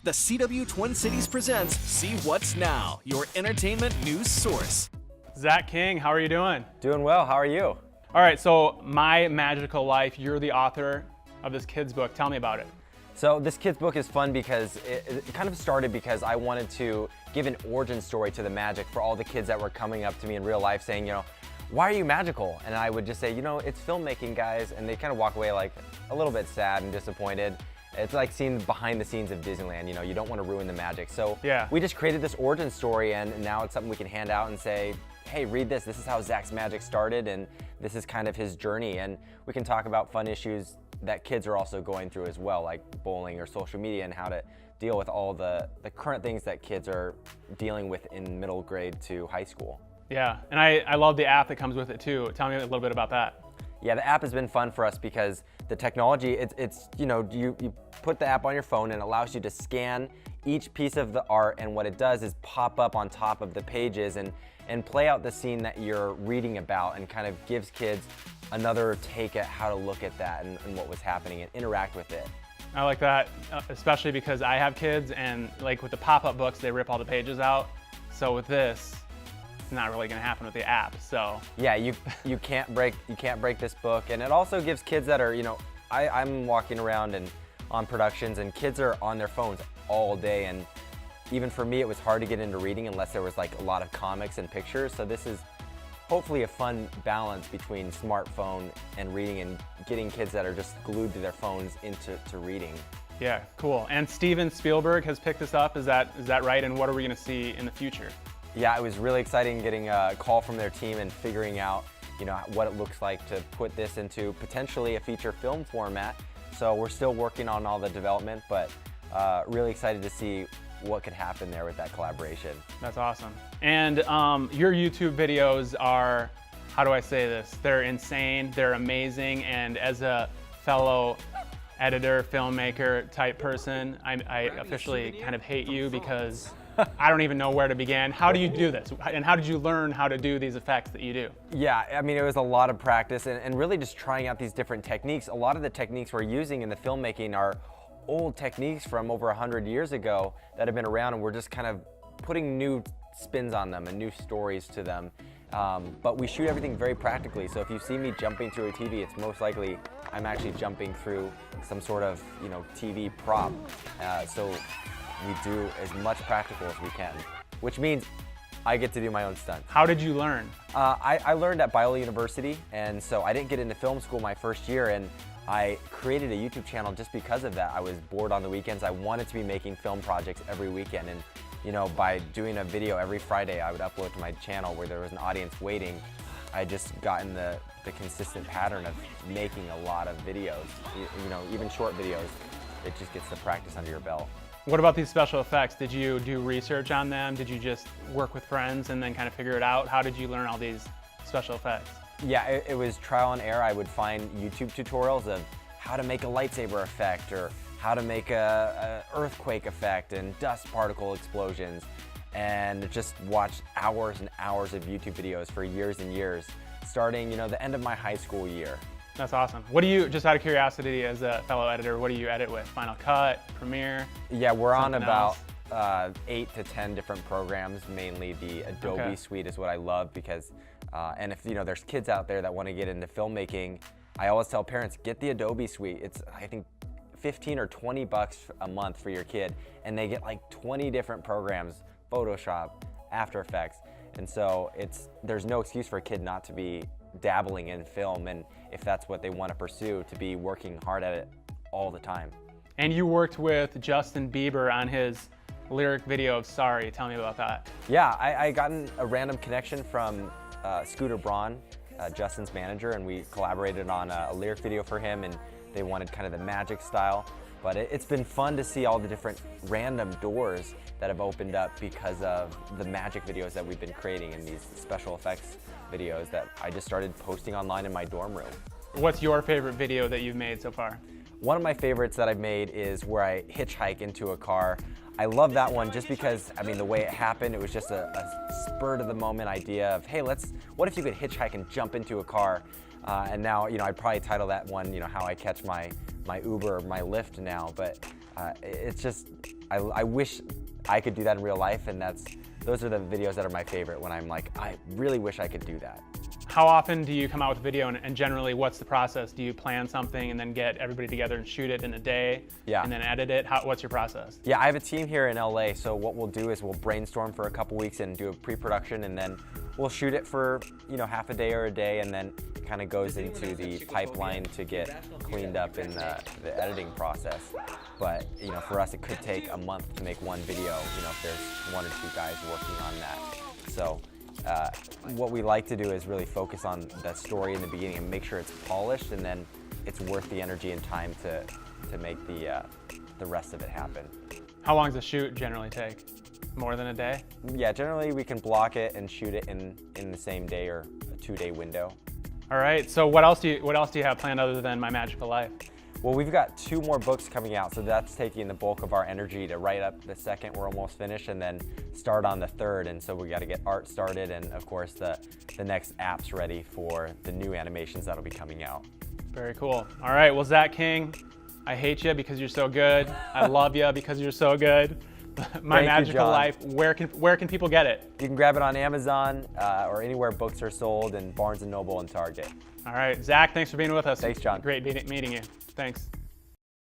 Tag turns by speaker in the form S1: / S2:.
S1: The CW Twin Cities presents See What's Now, your entertainment news source.
S2: Zach King, how are you doing?
S3: Doing well, how are you?
S2: All right, so My Magical Life, you're the author of this kid's book. Tell me about it.
S3: So this kid's book is fun because it kind of started because I wanted to give an origin story to the magic for all the kids that were coming up to me in real life saying, why are you magical? And I would just say, it's filmmaking, guys. And they kind of walk away like a little bit sad and disappointed. It's like seeing behind the scenes of Disneyland, you don't want to ruin the magic. So
S2: yeah,
S3: we just created this origin story, and now it's something we can hand out and say, hey, read this. This is how Zach's magic started, and this is kind of his journey. And we can talk about fun issues that kids are also going through as well, like bullying or social media, and how to deal with all the current things that kids are dealing with in middle grade to high school.
S2: Yeah, and I love the app that comes with it too. Tell me a little bit about that.
S3: Yeah, the app has been fun for us because the technology, it's you put the app on your phone and it allows you to scan each piece of the art, and what it does is pop up on top of the pages and play out the scene that you're reading about, and kind of gives kids another take at how to look at that and what was happening and interact with it.
S2: I like that, especially because I have kids, and like with the pop-up books, they rip all the pages out. So with this, it's not really going to happen with the app. So
S3: yeah, you can't break this book, and it also gives kids that are I'm walking around and on productions, and kids are on their phones all day, and even for me it was hard to get into reading unless there was like a lot of comics and pictures. So this is hopefully a fun balance between smartphone and reading, and getting kids that are just glued to their phones into reading.
S2: Yeah, cool. And Steven Spielberg has picked this up. Is that right? And what are we going to see in the future?
S3: Yeah, it was really exciting getting a call from their team and figuring out what it looks like to put this into potentially a feature film format. So we're still working on all the development, but really excited to see what could happen there with that collaboration.
S2: That's awesome. And your YouTube videos are, how do I say this? They're insane, they're amazing, and as a fellow editor, filmmaker type person, I officially kind of hate you because I don't even know where to begin. How do you do this? And how did you learn how to do these effects that you do?
S3: Yeah, I mean, it was a lot of practice and really just trying out these different techniques. A lot of the techniques we're using in the filmmaking are old techniques from over 100 years ago that have been around, and we're just kind of putting new spins on them and new stories to them. But we shoot everything very practically. So if you see me jumping through a TV, it's most likely I'm actually jumping through some sort of TV prop. So we do as much practical as we can, which means I get to do my own stunts.
S2: How did you learn?
S3: I learned at Biola University, and so I didn't get into film school my first year, and I created a YouTube channel just because of that. I was bored on the weekends. I wanted to be making film projects every weekend, and by doing a video every Friday, I would upload to my channel where there was an audience waiting. I just gotten the consistent pattern of making a lot of videos, even short videos. It just gets the practice under your belt.
S2: What about these special effects? Did you do research on them? Did you just work with friends and then kind of figure it out? How did you learn all these special effects?
S3: Yeah, it was trial and error. I would find YouTube tutorials of how to make a lightsaber effect, or how to make a earthquake effect and dust particle explosions, and just watched hours and hours of YouTube videos for years and years, starting the end of my high school year.
S2: That's awesome. What do you, just out of curiosity as a fellow editor, what do you edit with? Final Cut, Premiere?
S3: Yeah, we're on about 8 to 10 different programs. Mainly the Adobe suite is what I love because, and if there's kids out there that want to get into filmmaking, I always tell parents, get the Adobe suite. It's, I think, 15 or 20 bucks a month for your kid, and they get like 20 different programs, Photoshop, After Effects, and so there's no excuse for a kid not to be dabbling in film, and if that's what they want to pursue, to be working hard at it all the time.
S2: And you worked with Justin Bieber on his lyric video of Sorry. Tell me about that.
S3: Yeah, I got a random connection from Scooter Braun, Justin's manager, and we collaborated on a lyric video for him, and they wanted kind of the magic style. But it's been fun to see all the different random doors that have opened up because of the magic videos that we've been creating, and these special effects videos that I just started posting online in my dorm room.
S2: What's your favorite video that you've made so far?
S3: One of my favorites that I've made is where I hitchhike into a car. I love that one just because, I mean, the way it happened, it was just a spur of the moment idea of, hey, what if you could hitchhike and jump into a car? And now, I'd probably title that one, how I catch my Uber or my Lyft now. But it's just, I wish I could do that in real life, and those are the videos that are my favorite when I'm like, I really wish I could do that.
S2: How often do you come out with a video, and generally what's the process? Do you plan something and then get everybody together and shoot it in a day?
S3: Yeah.
S2: And then edit it? What's your process?
S3: Yeah, I have a team here in LA, so what we'll do is we'll brainstorm for a couple weeks and do a pre-production, and then we'll shoot it for, half a day or a day, and then kind of goes into the pipeline to get cleaned up in the editing process. But for us, it could take a month to make one video, if there's 1 or 2 guys working on that. So what we like to do is really focus on the story in the beginning and make sure it's polished, and then it's worth the energy and time to make the rest of it happen.
S2: How long does a shoot generally take? More than a day?
S3: Yeah, generally we can block it and shoot it in the same day or a 2-day window.
S2: All right, so what else do you have planned other than My Magical Life?
S3: Well, we've got 2 more books coming out, so that's taking the bulk of our energy to write up the second. We're almost finished, and then start on the third. And so we got to get art started, and of course the next app's ready for the new animations that'll be coming out.
S2: Very cool. All right, well, Zach King, I hate you because you're so good. I love you because you're so good. My Magical Life, where can people get it?
S3: You can grab it on Amazon or anywhere books are sold, and Barnes & Noble and Target.
S2: All right, Zach, thanks for being with us.
S3: Thanks, John.
S2: Great meeting you. Thanks.